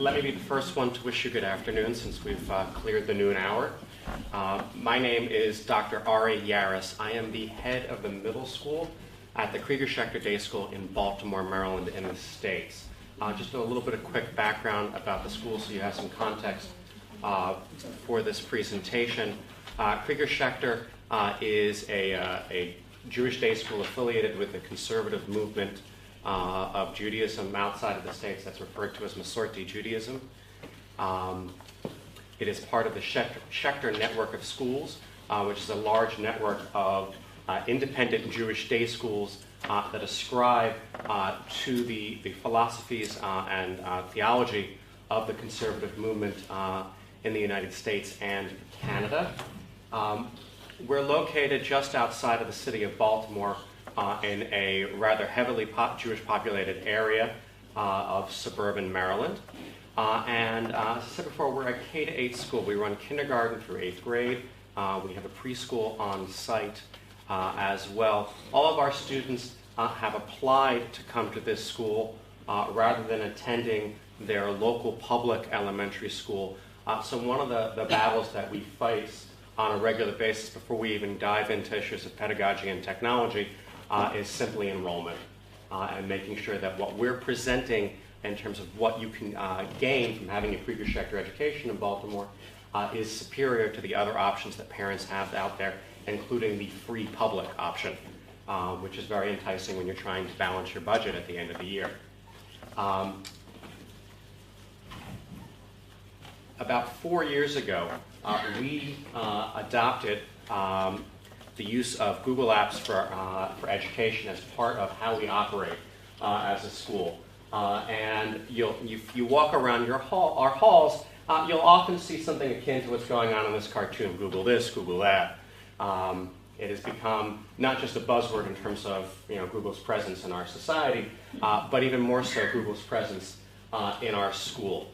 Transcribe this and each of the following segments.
Let me be the first one to wish you good afternoon since we've cleared the noon hour. My name is Dr. Ari Yaris. I am the head of the middle school at the Krieger Schechter Day School in Baltimore, Maryland in the States. Just a little bit of quick background about the school so you have some context for this presentation. Krieger Schechter is a Jewish day school affiliated with the conservative movement of Judaism outside of the States that's referred to as Masorti Judaism. It is part of the Schechter Network of Schools, which is a large network of independent Jewish day schools that ascribe to the philosophies and theology of the conservative movement in the United States and Canada. We're located just outside of the city of Baltimore in a rather heavily Jewish populated area of suburban Maryland. As I said before, we're a K-8 school. We run kindergarten through 8th grade. We have a preschool on site as well. All of our students have applied to come to this school rather than attending their local public elementary school. So one of the battles that we face on a regular basis before we even dive into issues of pedagogy and technology is simply enrollment and making sure that what we're presenting in terms of what you can gain from having a Krieger Schechter education in Baltimore is superior to the other options that parents have out there, including the free public option, which is very enticing when you're trying to balance your budget at the end of the year. About 4 years ago, we adopted the use of Google Apps for education as part of how we operate as a school. And if you walk around our halls, you'll often see something akin to what's going on in this cartoon, Google this, Google that. It has become not just a buzzword in terms of Google's presence in our society, but even more so Google's presence in our school.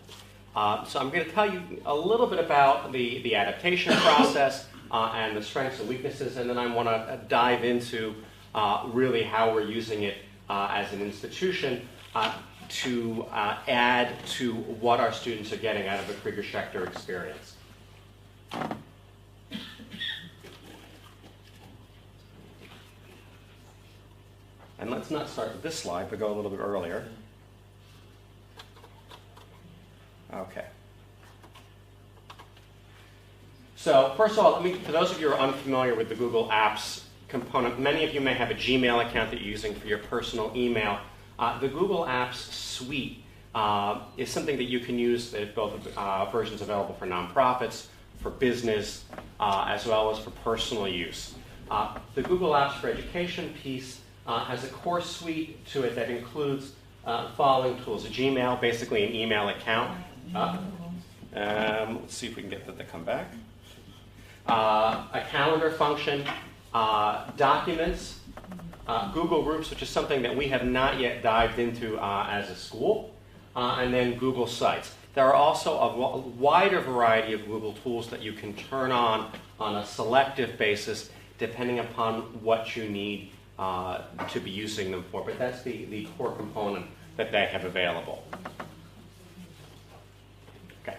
So I'm going to tell you a little bit about the adaptation process and the strengths and weaknesses, and then I want to dive into really how we're using it as an institution to add to what our students are getting out of the Krieger Schechter experience. And let's not start with this slide, but go a little bit earlier. Okay. So first of all, for those of you who are unfamiliar with the Google Apps component, many of you may have a Gmail account that you're using for your personal email. The Google Apps suite is something that you can use. There's both versions available for nonprofits, for business, as well as for personal use. The Google Apps for Education piece has a core suite to it that includes the following tools. A Gmail, basically an email account. Let's see if we can get that to come back. A calendar function, documents, Google Groups, which is something that we have not yet dived into as a school, and then Google Sites. There are also a wider variety of Google tools that you can turn on a selective basis depending upon what you need to be using them for, but that's the core component that they have available. Okay,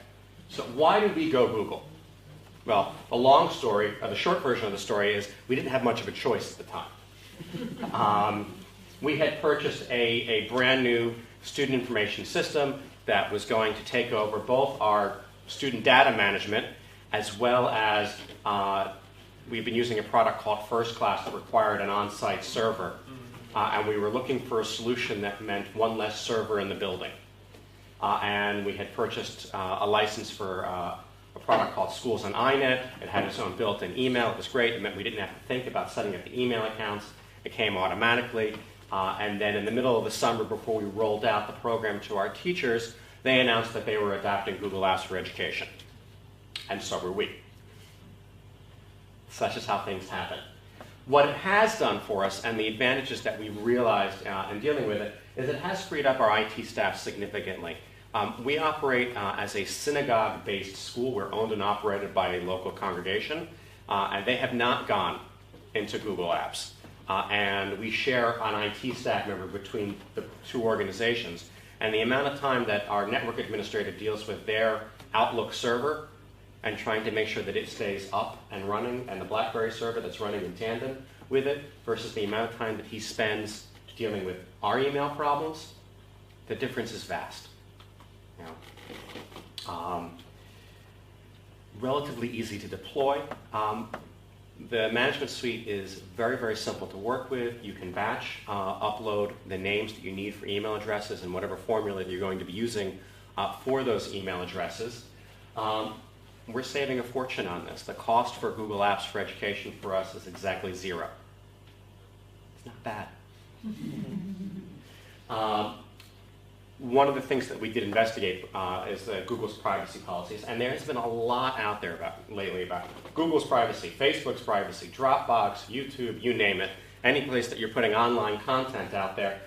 so why did we go Google? Well, the short version of the story is we didn't have much of a choice at the time. We had purchased a brand new student information system that was going to take over both our student data management as well as we've been using a product called First Class that required an on-site server. And we were looking for a solution that meant one less server in the building. And we had purchased a license for a product called Schools on iNet. It had its own built-in email. It was great. It meant we didn't have to think about setting up the email accounts. It came automatically. And then in the middle of the summer, before we rolled out the program to our teachers, they announced that they were adopting Google Apps for Education. And so were we. Such is how things happen. What it has done for us, and the advantages that we've realized in dealing with it, is it has freed up our IT staff significantly. We operate as a synagogue-based school. We're owned and operated by a local congregation, and they have not gone into Google Apps. And we share an IT staff member between the two organizations. And the amount of time that our network administrator deals with their Outlook server and trying to make sure that it stays up and running, and the BlackBerry server that's running in tandem with it, versus the amount of time that he spends dealing with our email problems, the difference is vast. You know, relatively easy to deploy. The management suite is very, very simple to work with. You can batch upload the names that you need for email addresses and whatever formula that you're going to be using for those email addresses. We're saving a fortune on this. The cost for Google Apps for Education for us is exactly zero. It's not bad. One of the things that we did investigate is Google's privacy policies, and there has been a lot out there lately about Google's privacy, Facebook's privacy, Dropbox, YouTube, you name it. Any place that you're putting online content out there,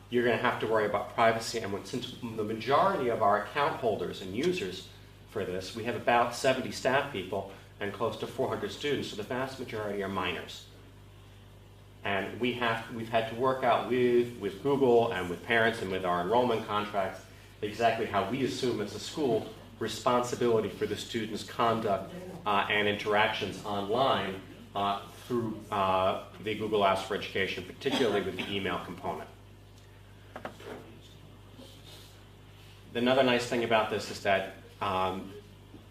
you're going to have to worry about privacy. And since the majority of our account holders and users for this, we have about 70 staff people and close to 400 students, so the vast majority are minors. And we've had to work out with Google and with parents and with our enrollment contracts exactly how we assume as a school responsibility for the students' conduct and interactions online through the Google Apps for Education, particularly with the email component. Another nice thing about this is that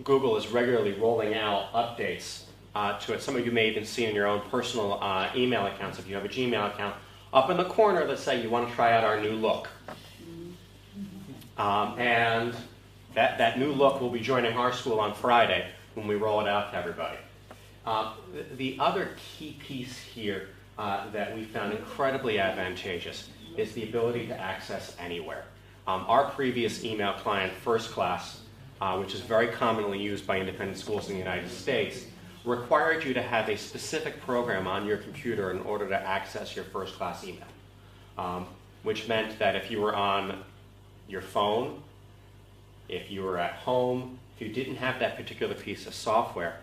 Google is regularly rolling out updates to it. Some of you may even see in your own personal email accounts, if you have a Gmail account, up in the corner that say you want to try out our new look. And that new look will be joining our school on Friday when we roll it out to everybody. The other key piece here that we found incredibly advantageous is the ability to access anywhere. Our previous email client, First Class, which is very commonly used by independent schools in the United States, required you to have a specific program on your computer in order to access your First Class email, which meant that if you were on your phone, if you were at home, if you didn't have that particular piece of software,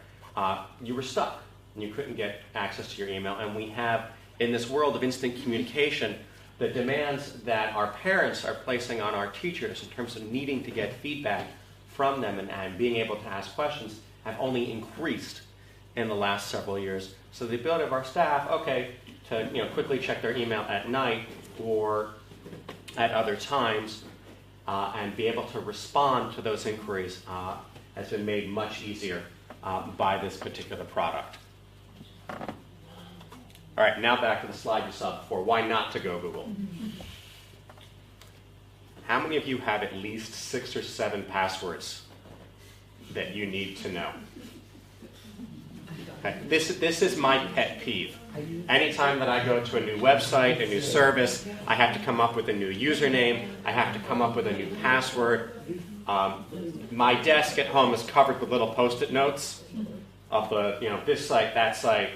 you were stuck and you couldn't get access to your email. And we have, in this world of instant communication, the demands that our parents are placing on our teachers in terms of needing to get feedback from them and being able to ask questions have only increased in the last several years. So the ability of our staff, to quickly check their email at night or at other times and be able to respond to those inquiries has been made much easier by this particular product. All right, now back to the slide you saw before. Why not to go Google? How many of you have at least 6 or 7 passwords that you need to know? Okay. This is my pet peeve. Anytime that I go to a new website, a new service, I have to come up with a new username. I have to come up with a new password. My desk at home is covered with little Post-it notes of this site, that site.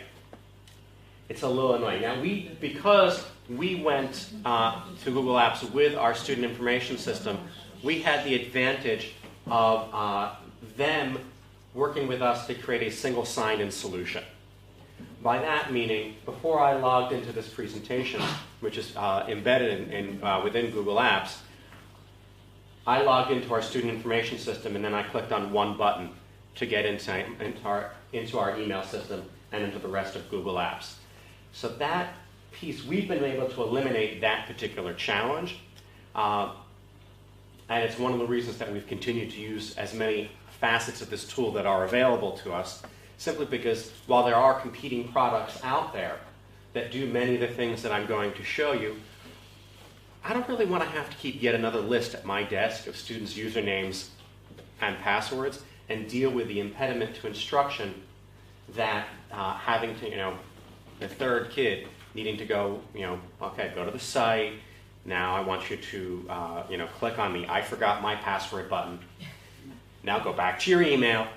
It's a little annoying. Now, because we went to Google Apps with our student information system, we had the advantage of them working with us to create a single sign-in solution. By that meaning, before I logged into this presentation, which is embedded within Google Apps, I logged into our student information system, and then I clicked on one button to get into our email system and into the rest of Google Apps. So that piece, we've been able to eliminate that particular challenge, and it's one of the reasons that we've continued to use as many facets of this tool that are available to us, simply because while there are competing products out there that do many of the things that I'm going to show you, I don't really want to have to keep yet another list at my desk of students' usernames and passwords and deal with the impediment to instruction that having to, the third kid needing to go, go to the site. Now I want you to, click on the I forgot my password button. Now go back to your email,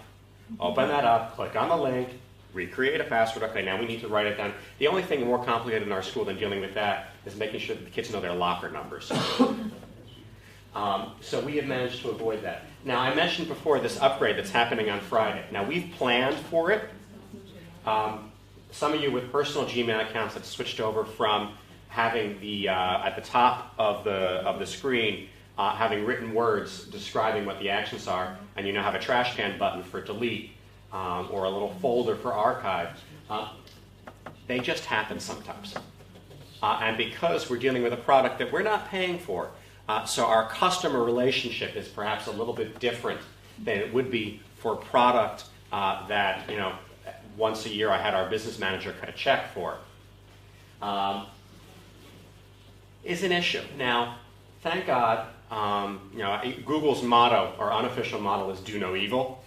open that up, click on the link, recreate a password. Okay, now we need to write it down. The only thing more complicated in our school than dealing with that is making sure that the kids know their locker numbers. So we have managed to avoid that. Now, I mentioned before this upgrade that's happening on Friday. Now, we've planned for it. Some of you with personal Gmail accounts have switched over from having the at the top of the screen having written words describing what the actions are, and you now have a trash can button for delete or a little folder for archive, they just happen sometimes. And because we're dealing with a product that we're not paying for, so our customer relationship is perhaps a little bit different than it would be for a product that, once a year I had our business manager cut a check for, is an issue. Now, thank God, Google's motto, or unofficial motto, is do no evil,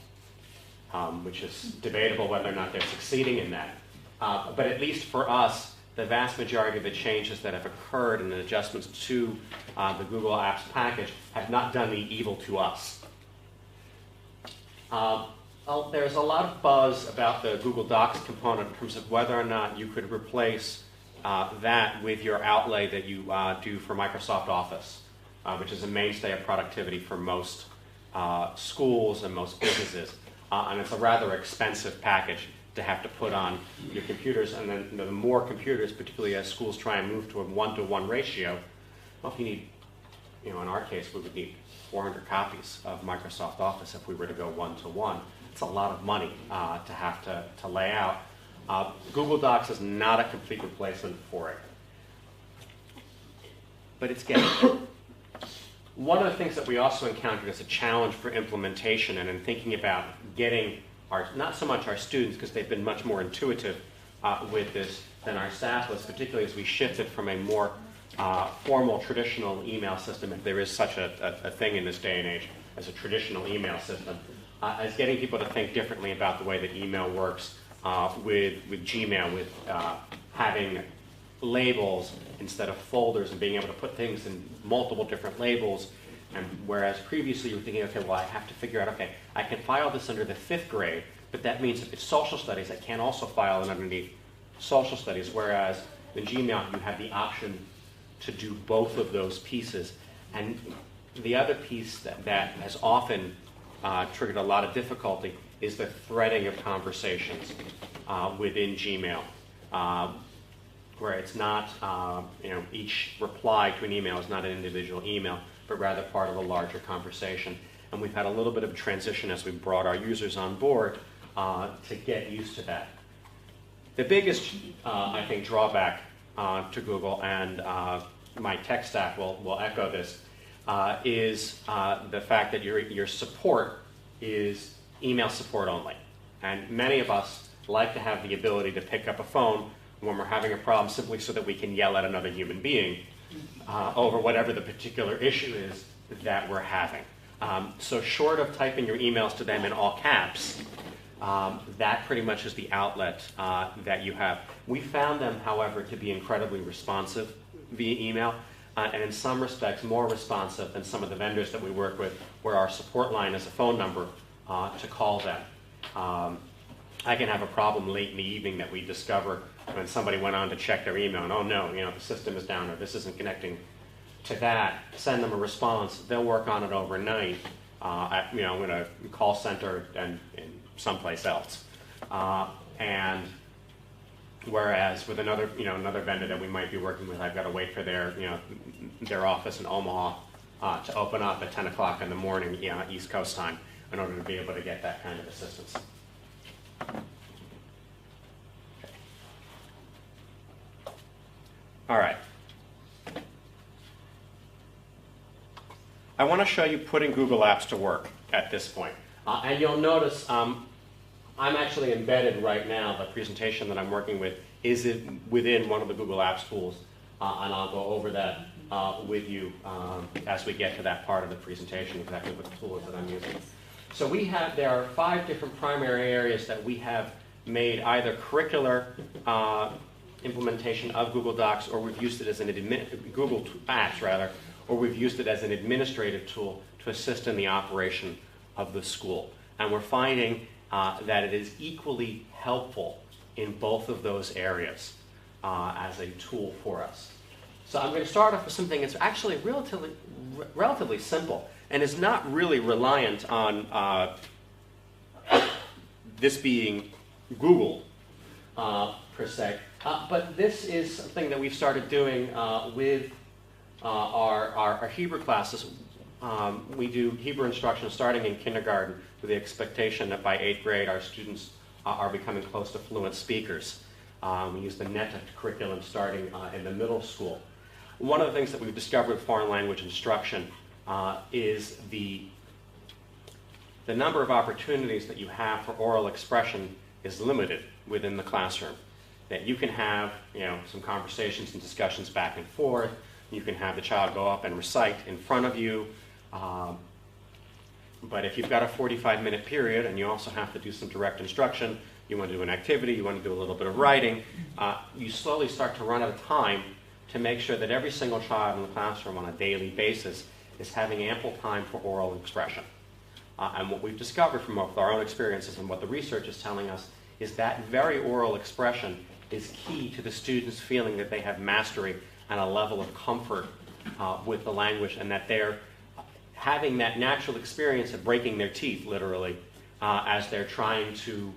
which is debatable whether or not they're succeeding in that. But at least for us, the vast majority of the changes that have occurred and the adjustments to the Google Apps package have not done the evil to us. There's a lot of buzz about the Google Docs component in terms of whether or not you could replace that with your outlay that you do for Microsoft Office, which is a mainstay of productivity for most schools and most businesses. And it's a rather expensive package to have to put on your computers. And then the more computers, particularly as schools try and move to a 1-to-1 ratio, well, if you need, in our case, we would need 400 copies of Microsoft Office if we were to go 1-to-1. It's a lot of money to have to lay out. Google Docs is not a complete replacement for it, but it's getting there. One of the things that we also encountered as a challenge for implementation and in thinking about getting not so much our students, because they've been much more intuitive with this than our staff was, particularly as we shifted from a more formal traditional email system, if there is such a thing in this day and age as a traditional email system, as getting people to think differently about the way that email works with Gmail, with having labels instead of folders and being able to put things in multiple different labels. And whereas previously you were thinking, okay, well, I have to figure out, okay, I can file this under the 5th grade, but that means if it's social studies, I can't also file it underneath social studies, whereas in Gmail you have the option to do both of those pieces. And the other piece that has often triggered a lot of difficulty is the threading of conversations within Gmail, where it's not, each reply to an email is not an individual email, but rather part of a larger conversation. And we've had a little bit of a transition as we brought our users on board to get used to that. The biggest, I think, drawback to Google, and my tech staff will echo this, is the fact that your support is email support only. And many of us like to have the ability to pick up a phone when we're having a problem simply so that we can yell at another human being over whatever the particular issue is that we're having. So short of typing your emails to them in all caps, that pretty much is the outlet that you have. We found them, however, to be incredibly responsive via email, and in some respects more responsive than some of the vendors that we work with, where our support line is a phone number to call them. I can have a problem late in the evening that we discover when somebody went on to check their email, and oh no, the system is down, or this isn't connecting to that. Send them a response. They'll work on it overnight at in a call center and someplace else. And whereas with another vendor that we might be working with, I've got to wait for their office in Omaha to open up at 10 o'clock in the morning, East Coast time, in order to be able to get that kind of assistance. All right. I want to show you putting Google Apps to work at this point. And you'll notice I'm actually embedded right now. The presentation that I'm working with is within one of the Google Apps tools, and I'll go over that with you as we get to that part of the presentation, exactly what the tool is that I'm using. So there are 5 different primary areas that we have made either curricular implementation of Google Docs, or we've used it as Google Apps rather, or we've used it as an administrative tool to assist in the operation of the school. And we're finding that it is equally helpful in both of those areas as a tool for us. So I'm going to start off with something that's actually relatively simple and is not really reliant on this being Google per se. But this is something that we've started doing with our Hebrew classes, we do Hebrew instruction starting in kindergarten with the expectation that by 8th grade our students are becoming close to fluent speakers. We use the NETA curriculum starting in the middle school. One of the things that we've discovered with foreign language instruction is the number of opportunities that you have for oral expression is limited within the classroom. That you can have, some conversations and discussions back and forth. You can have the child go up and recite in front of you. But if you've got a 45-minute period and you also have to do some direct instruction, you want to do an activity, you want to do a little bit of writing, you slowly start to run out of time to make sure that every single child in the classroom on a daily basis is having ample time for oral expression. And what we've discovered from both our own experiences and what the research is telling us is that very oral expression is key to the students feeling that they have mastery and a level of comfort with the language, and that they're having that natural experience of breaking their teeth, literally, as they're trying to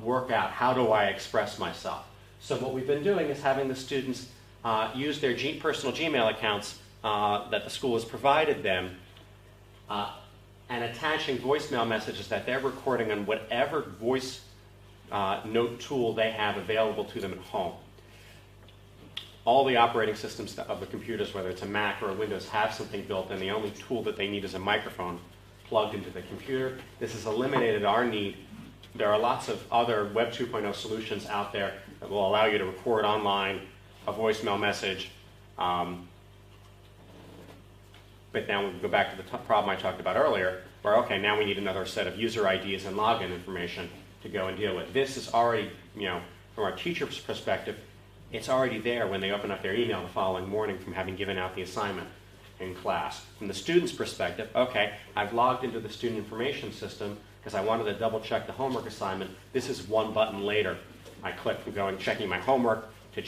work out, how do I express myself? So what we've been doing is having the students use their personal Gmail accounts that the school has provided them, and attaching voicemail messages that they're recording on whatever voice note tool they have available to them at home. All the operating systems of the computers, whether it's a Mac or a Windows, have something built in. The only tool that they need is a microphone plugged into the computer. This has eliminated our need. There are lots of other Web 2.0 solutions out there that will allow you to record online a voicemail message. But now we go back to the problem I talked about earlier, where, okay, now we need another set of user IDs and login information to go and deal with. This is already, from our teacher's perspective, it's already there when they open up their email the following morning from having given out the assignment in class. From the student's perspective, okay, I've logged into the student information system because I wanted to double check the homework assignment. This is one button later. I click from checking my homework to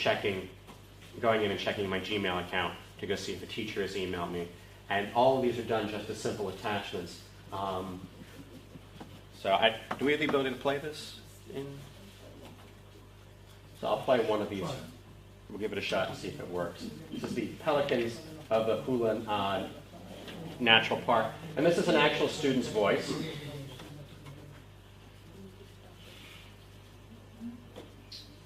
going in and checking my Gmail account to go see if a teacher has emailed me. And all of these are done just as simple attachments. Do we have the ability to play this? So I'll play one of these. We'll give it a shot to see if it works. This is the pelicans of the Hula Natural Park. And this is an actual student's voice.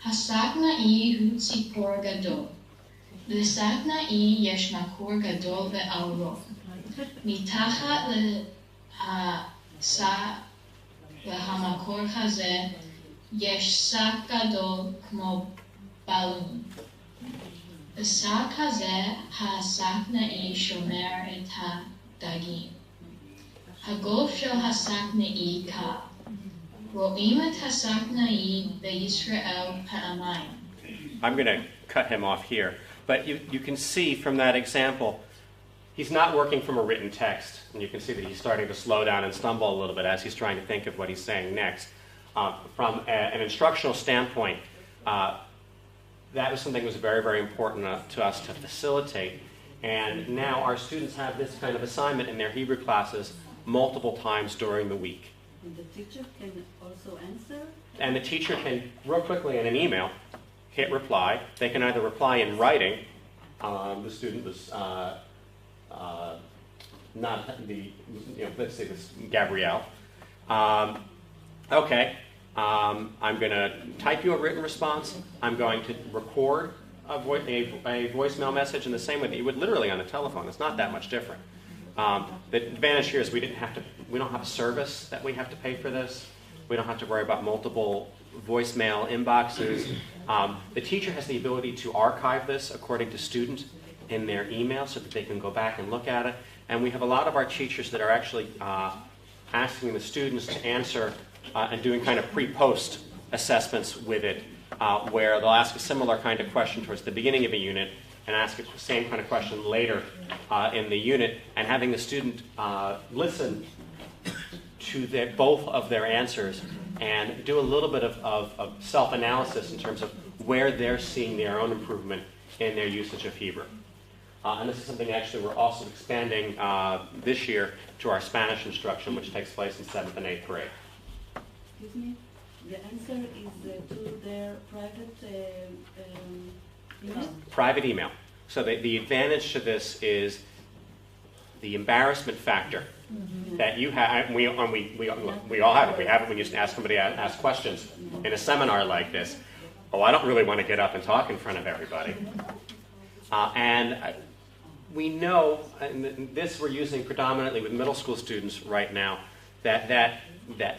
Hasakna'i hu tzipor gadol. L'sakna'i yesh makor gadol ve'arof. Mitachat lehamakor hazeh yesh sak gadol kmo balun. B'sak hazeh hasakna'i shomer et hadagim. Hagof shel hasakna'i ka. Ro'im et hasakna'i be'Yisrael pa'amayim. I'm going to cut him off here. But you can see from that example, he's not working from a written text. And you can see that he's starting to slow down and stumble a little bit as he's trying to think of what he's saying next. From an instructional standpoint, that was something that was very, very important to us to facilitate. And now our students have this kind of assignment in their Hebrew classes multiple times during the week. And the teacher can also answer? And the teacher can, real quickly in an email, hit reply. They can either reply in writing. The student was not the, let's say this, Gabrielle. Okay, I'm going to type you a written response. I'm going to record a voicemail message in the same way that you would literally on a telephone. It's not that much different. The advantage here is we don't have a service that we have to pay for this. We don't have to worry about multiple voicemail inboxes. The teacher has the ability to archive this according to student in their email so that they can go back and look at it. And we have a lot of our teachers that are actually asking the students to answer and doing kind of pre-post assessments with it, where they'll ask a similar kind of question towards the beginning of a unit and ask the same kind of question later in the unit, and having the student listen to both of their answers and do a little bit of self-analysis in terms of where they're seeing their own improvement in their usage of Hebrew. And this is something actually we're also expanding this year to our Spanish instruction, which takes place in 7th and 8th grade. Excuse me? The answer is to their private email? Private email. So the advantage to this is the embarrassment factor that you have. We all have it. We have it when you ask somebody to ask questions in a seminar like this. Oh, I don't really want to get up and talk in front of everybody. We know, and this we're using predominantly with middle school students right now, that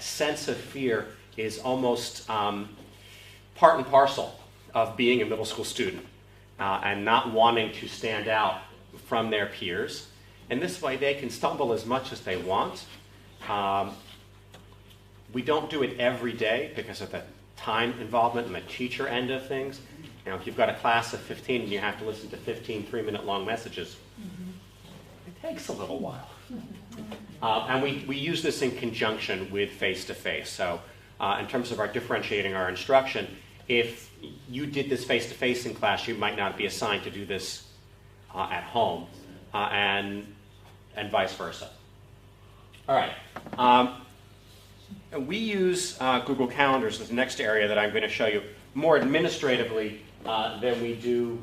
sense of fear is almost part and parcel of being a middle school student and not wanting to stand out from their peers. And this way they can stumble as much as they want. We don't do it every day because of the time involvement and the teacher end of things. You know, if you've got a class of 15 and you have to listen to 15 3-minute long messages, it takes a little while. And we use this in conjunction with face-to-face. So in terms of our differentiating our instruction, if you did this face-to-face in class, you might not be assigned to do this at home, and vice versa. All right. And we use Google Calendars as the next area that I'm going to show you more administratively than we do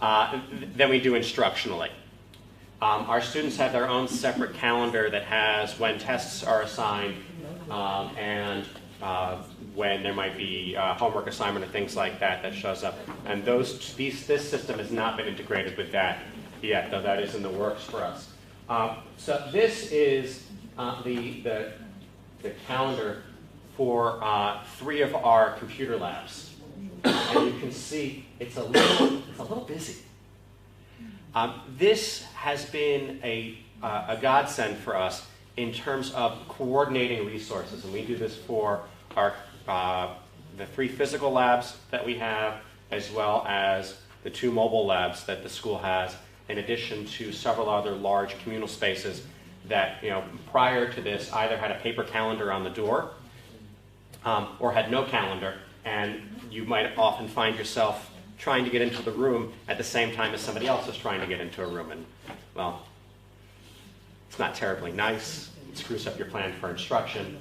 instructionally. Our students have their own separate calendar that has when tests are assigned and when there might be homework assignment and things like that shows up. And this system has not been integrated with that yet, though that is in the works for us. So this is the calendar for 3 of our computer labs. And you can see it's a little busy. This has been a godsend for us in terms of coordinating resources, and we do this for our the 3 physical labs that we have, as well as the 2 mobile labs that the school has, in addition to several other large communal spaces that, you know, prior to this either had a paper calendar on the door or had no calendar, and you might often find yourself trying to get into the room at the same time as somebody else is trying to get into a room. And, well, it's not terribly nice. It screws up your plan for instruction.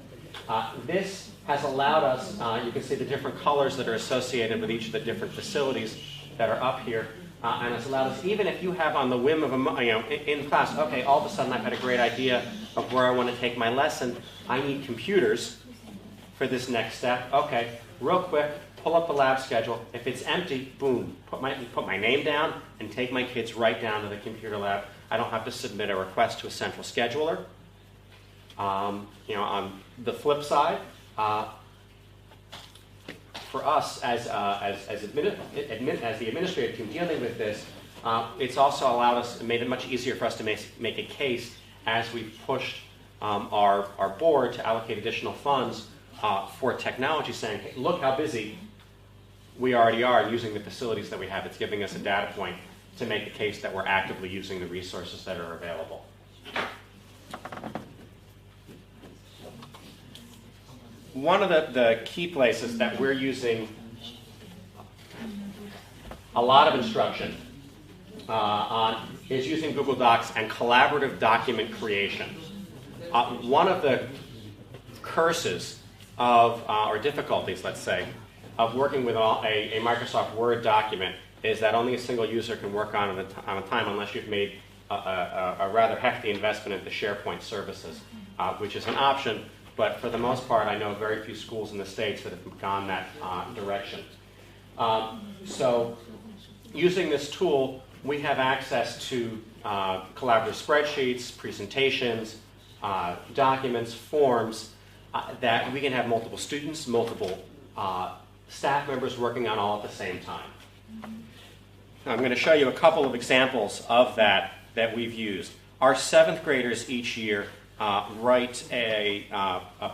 This has allowed us, you can see the different colors that are associated with each of the different facilities that are up here. And it's allowed us, even if you have on the whim of in class, okay, all of a sudden I've had a great idea of where I want to take my lesson. I need computers for this next step. Okay, real quick, pull up the lab schedule. If it's empty, boom, put my name down and take my kids right down to the computer lab. I don't have to submit a request to a central scheduler. On the flip side, for us as the administrative team dealing with this, it's also allowed us, made it much easier for us to make a case as we've pushed our board to allocate additional funds for technology, saying, hey, look how busy we already are using the facilities that we have. It's giving us a data point to make the case that we're actively using the resources that are available. One of the key places that we're using a lot of instruction on is using Google Docs and collaborative document creation. One of the curses of, or difficulties, let's say, of working with a Microsoft Word document is that only a single user can work on it at a time unless you've made a rather hefty investment in the SharePoint services, which is an option. But for the most part, I know very few schools in the States that have gone that direction. So using this tool, we have access to collaborative spreadsheets, presentations, documents, forms that we can have multiple students, multiple staff members working on all at the same time. I'm going to show you a couple of examples of that we've used. Our 7th graders each year write a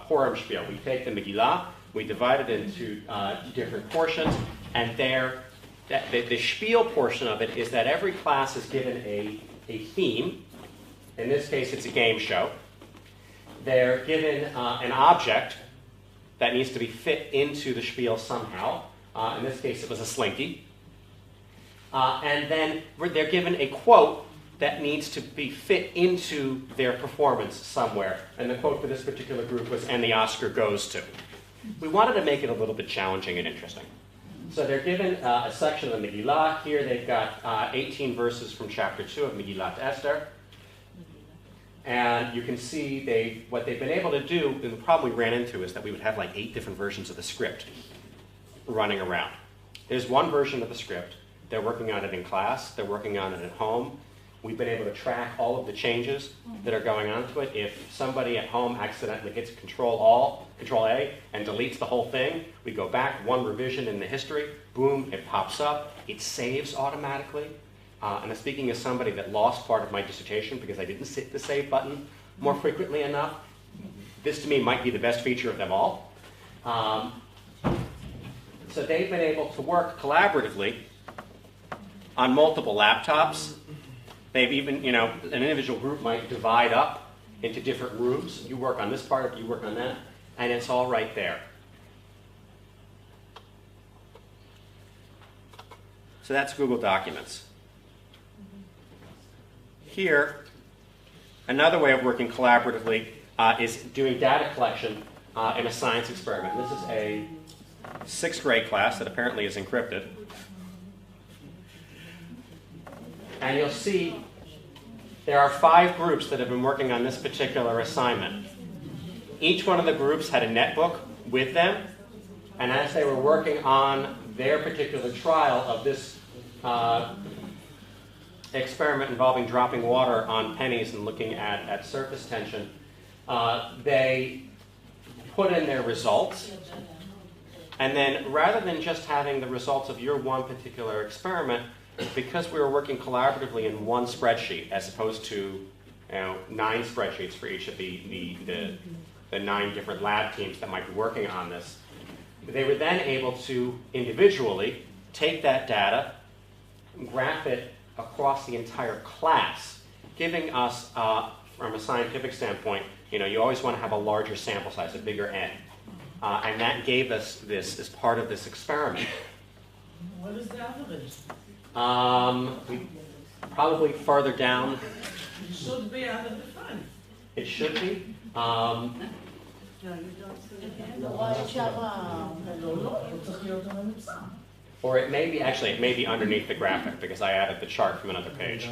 Purim spiel. We take the Megillah, we divide it into different portions, and the spiel portion of it is that every class is given a theme. In this case, it's a game show. They're given an object that needs to be fit into the spiel somehow. In this case, it was a slinky. And then they're given a quote that needs to be fit into their performance somewhere. And the quote for this particular group was, "And the Oscar goes to." We wanted to make it a little bit challenging and interesting. So they're given a section of the Megillah. Here they've got 18 verses from chapter 2 of Megillat Esther. And you can see what they've been able to do, and the problem we ran into is that we would have like 8 different versions of the script running around. There's one version of the script. They're working on it in class. They're working on it at home. We've been able to track all of the changes that are going on to it. If somebody at home accidentally hits Control A, and deletes the whole thing, we go back, one revision in the history, boom, it pops up. It saves automatically. And I'm speaking as somebody that lost part of my dissertation because I didn't hit the save button more frequently enough. This, to me, might be the best feature of them all. So they've been able to work collaboratively on multiple laptops. They've even, an individual group might divide up into different rooms. You work on this part, you work on that, and it's all right there. So that's Google Documents. Here, another way of working collaboratively is doing data collection in a science experiment. This is a 6th grade class that apparently is encrypted. And you'll see there are 5 groups that have been working on this particular assignment. Each one of the groups had a netbook with them, and as they were working on their particular trial of this experiment involving dropping water on pennies and looking at surface tension, they put in their results. And then rather than just having the results of your one particular experiment, because we were working collaboratively in one spreadsheet as opposed to 9 spreadsheets for each of the 9 different lab teams that might be working on this, they were then able to individually take that data, graph it across the entire class, giving us, from a scientific standpoint, you always want to have a larger sample size, a bigger N. And that gave us this as part of this experiment. What is the average? Probably farther down. It should be under the fund. It should be. No, you don't see it. Or it may be, actually, it may be underneath the graphic because I added the chart from another page.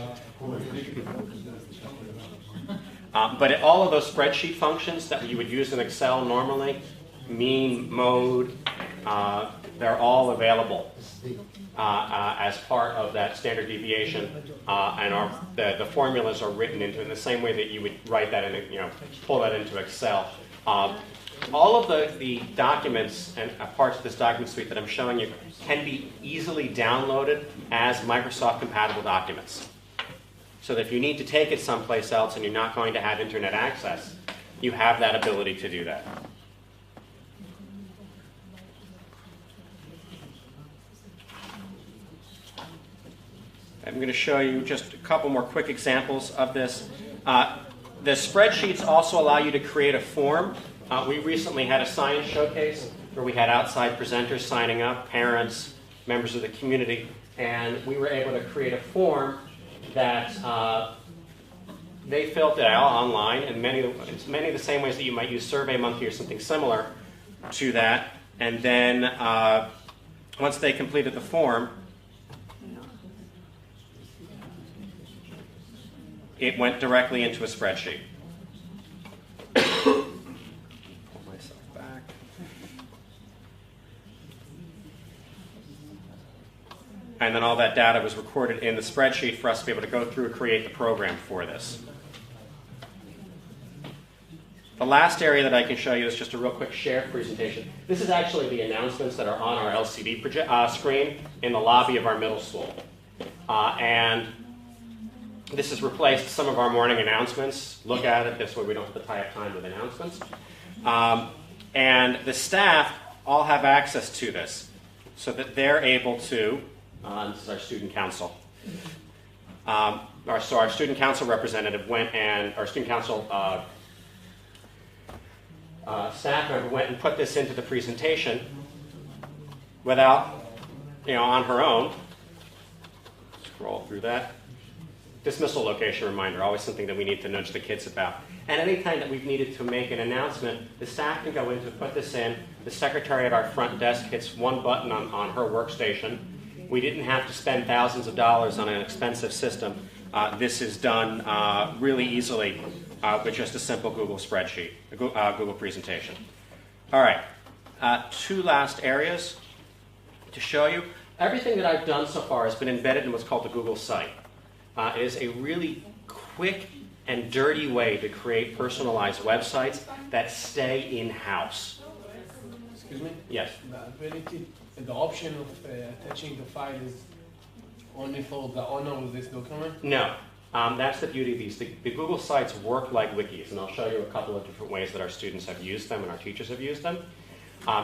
But all of those spreadsheet functions that you would use in Excel normally, mean, mode, they're all available as part of that standard deviation, and the formulas are written into in the same way that you would write that in, pull that into Excel. All of the documents and parts of this document suite that I'm showing you can be easily downloaded as Microsoft compatible documents. So that if you need to take it someplace else and you're not going to have internet access, you have that ability to do that. I'm going to show you just a couple more quick examples of this. The spreadsheets also allow you to create a form. We recently had a science showcase where we had outside presenters signing up, parents, members of the community, and we were able to create a form that they filled out online in many of the same ways that you might use SurveyMonkey or something similar to that. And then once they completed the form, it went directly into a spreadsheet. Pull myself back. And then all that data was recorded in the spreadsheet for us to be able to go through and create the program for this. The last area that I can show you is just a real quick shared presentation. This is actually the announcements that are on our LCD screen in the lobby of our middle school. And this has replaced some of our morning announcements. Look at it, this way we don't have to tie up time with announcements. And the staff all have access to this so that they're able to, this is our student council. Our student council representative went and, our student council staff member went and put this into the presentation without, on her own. Scroll through that. dismissal location reminder, always something that we need to nudge the kids about. And anytime that we've needed to make an announcement, the staff can go in to put this in. The secretary at our front desk hits one button on her workstation. We didn't have to spend thousands of dollars on an expensive system. This is done really easily with just a simple Google spreadsheet, a Google presentation. All right, 2 last areas to show you. Everything that I've done so far has been embedded in what's called the Google site. It is a really quick and dirty way to create personalized websites that stay in-house. Excuse me? Yes? The option of attaching the file is only for the owner of this document? No. That's the beauty of these. The Google Sites work like wikis, and I'll show you a couple of different ways that our students have used them and our teachers have used them.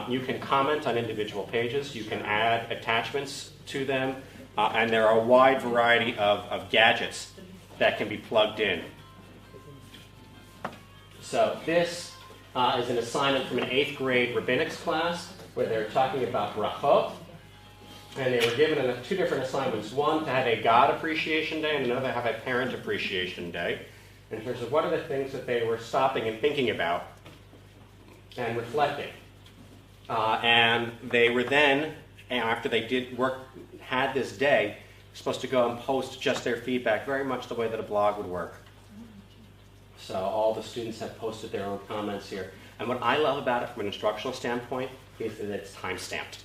You can comment on individual pages. You can add attachments to them. And there are a wide variety of gadgets that can be plugged in. So this is an assignment from an 8th grade rabbinics class where they're talking about brachot. And they were given 2 different assignments. One to have a God Appreciation Day and another to have a Parent Appreciation Day. In terms of what are the things that they were stopping and thinking about and reflecting. And they were then, after they had this day, supposed to go and post just their feedback, very much the way that a blog would work. So all the students have posted their own comments here. And what I love about it from an instructional standpoint is that it's time-stamped.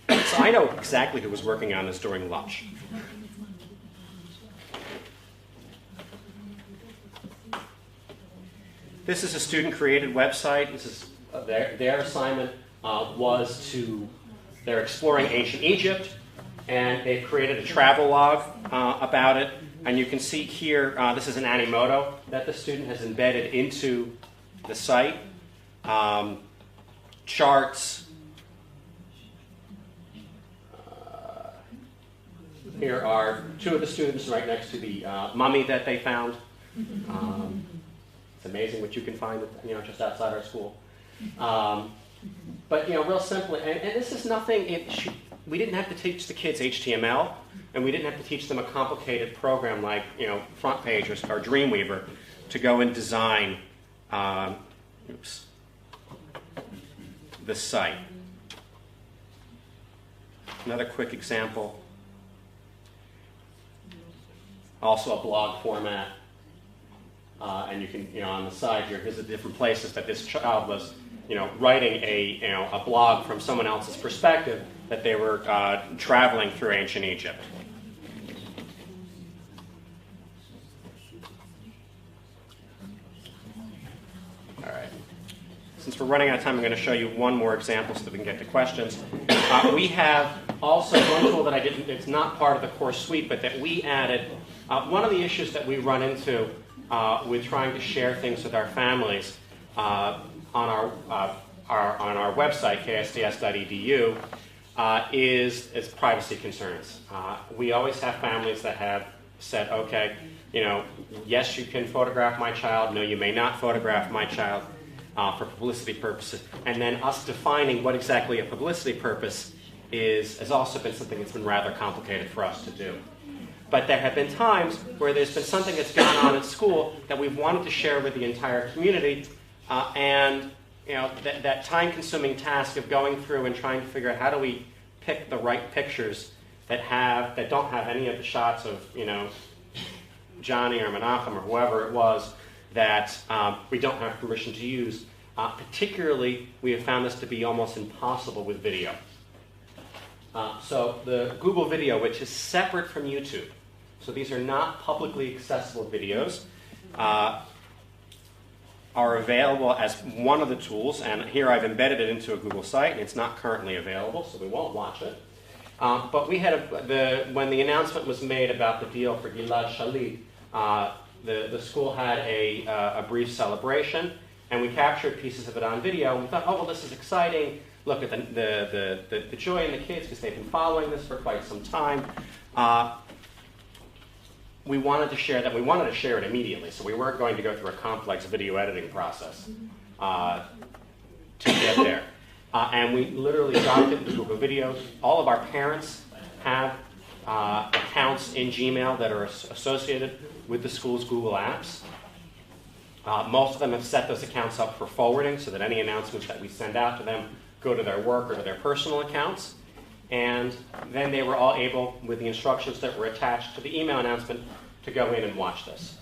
So I know exactly who was working on this during lunch. This is a student-created website. This is their assignment they're exploring ancient Egypt, and they've created a travel log about it. And you can see here, this is an Animoto that the student has embedded into the site. Charts. Here are 2 of the students right next to the mummy that they found. It's amazing what you can find, just outside our school. But real simply, and this is nothing. We didn't have to teach the kids HTML, and we didn't have to teach them a complicated program like Front Page or Dreamweaver to go and design the site. Another quick example. Also a blog format, and you can on the side here's the different places that this child was writing a blog from someone else's perspective that they were traveling through ancient Egypt. All right. Since we're running out of time, I'm going to show you one more example so that we can get to questions. We have also one tool that it's not part of the course suite, but that we added. One of the issues that we run into with trying to share things with our families on our website, ksds.edu, is privacy concerns. We always have families that have said, okay, yes, you can photograph my child. No, you may not photograph my child for publicity purposes. And then us defining what exactly a publicity purpose has also been something that's been rather complicated for us to do. But there have been times where there's been something that's gone on at school that we've wanted to share with the entire community, and that time-consuming task of going through and trying to figure out how do we pick the right pictures that don't have any of the shots of Johnny or Menachem or whoever it was that we don't have permission to use. Particularly, we have found this to be almost impossible with video. So the Google Video, which is separate from YouTube, so these are not publicly accessible videos, are available as one of the tools, and here I've embedded it into a Google site, and it's not currently available, so we won't watch it. But we had when the announcement was made about the deal for Gilad Shalit, the school had a brief celebration, and we captured pieces of it on video, and we thought, oh, well, this is exciting. Look at the joy in the kids because they've been following this for quite some time. We wanted to share that. We wanted to share it immediately, so we weren't going to go through a complex video editing process to get there. And we literally dropped it into Google Videos. All of our parents have accounts in Gmail that are associated with the school's Google Apps. Most of them have set those accounts up for forwarding so that any announcements that we send out to them go to their work or to their personal accounts. And then they were all able, with the instructions that were attached to the email announcement, to go in and watch this.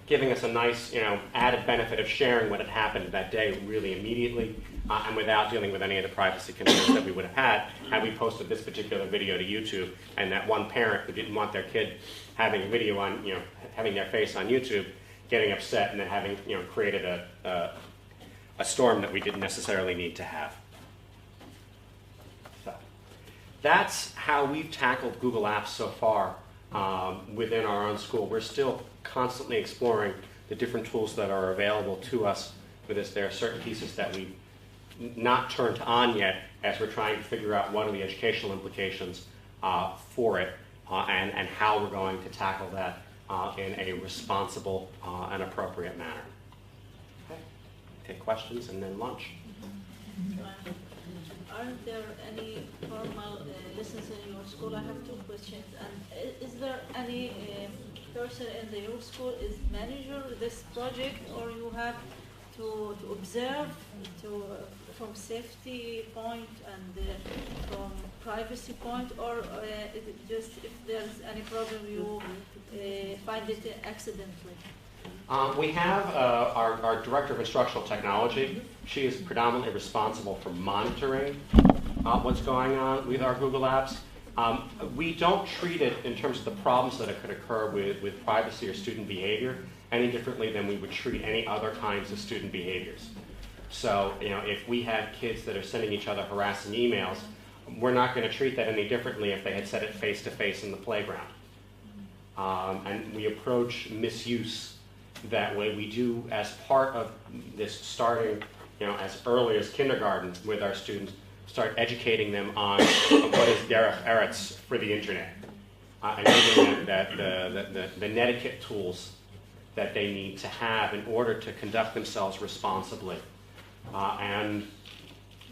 Giving us a nice, added benefit of sharing what had happened that day really immediately, and without dealing with any of the privacy concerns that we would have had we posted this particular video to YouTube, and that one parent who didn't want their kid having a video on, having their face on YouTube, getting upset and then having, created a storm that we didn't necessarily need to have. So that's how we've tackled Google Apps so far within our own school. We're still constantly exploring the different tools that are available to us with this. There are certain pieces that we've not turned on yet as we're trying to figure out what are the educational implications for it and how we're going to tackle that in a responsible and appropriate manner. Okay. Take questions and then lunch. Are there any formal lessons in your school? I have two questions. And is there any person in your school is manager this project, or you have to observe from safety point and from privacy point, or is it just if there's any problem you find it accidentally? We have our Director of Instructional Technology. She is predominantly responsible for monitoring what's going on with our Google Apps. We don't treat it in terms of the problems that could occur with privacy or student behavior any differently than we would treat any other kinds of student behaviors. So, if we had kids that are sending each other harassing emails, we're not going to treat that any differently if they had said it face-to-face in the playground. And we approach misuse that way. We do, as part of this, starting as early as kindergarten with our students, start educating them on what is derech eretz for the internet, and giving them the netiquette tools that they need to have in order to conduct themselves responsibly. And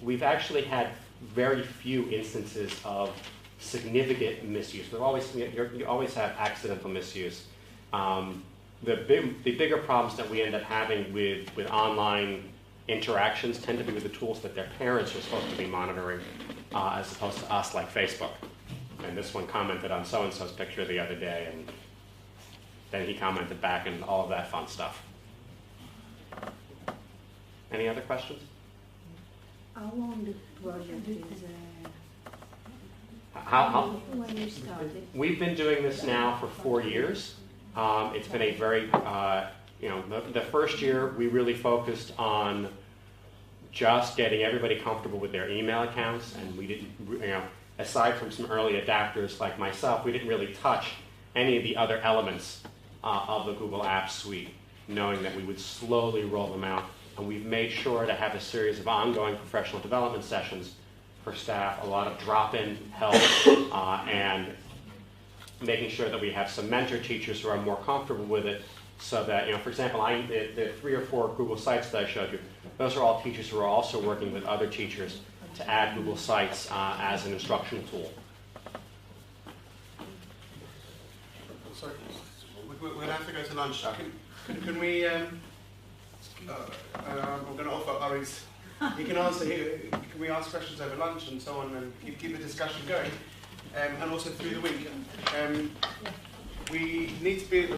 we've actually had very few instances of significant misuse. You always have accidental misuse. The bigger problems that we end up having with online interactions tend to be with the tools that their parents are supposed to be monitoring, as opposed to us, like Facebook. And this one commented on so-and-so's picture the other day, and then he commented back, and all of that fun stuff. Any other questions? How long the project is? When you started? We've been doing this now for 4 years. It's been a very, the first year we really focused on just getting everybody comfortable with their email accounts, and we didn't, aside from some early adapters like myself, we didn't really touch any of the other elements of the Google Apps suite, knowing that we would slowly roll them out. And we've made sure to have a series of ongoing professional development sessions for staff, a lot of drop-in help, and making sure that we have some mentor teachers who are more comfortable with it, so that, for example, the 3 or 4 Google Sites that I showed you, those are all teachers who are also working with other teachers to add Google Sites as an instructional tool. Sorry, we're going to have to go to lunch now. Can we, I'm going to offer Ari's, you can answer here, can we ask questions over lunch and so on, and keep the discussion going, and also through the week. We need to be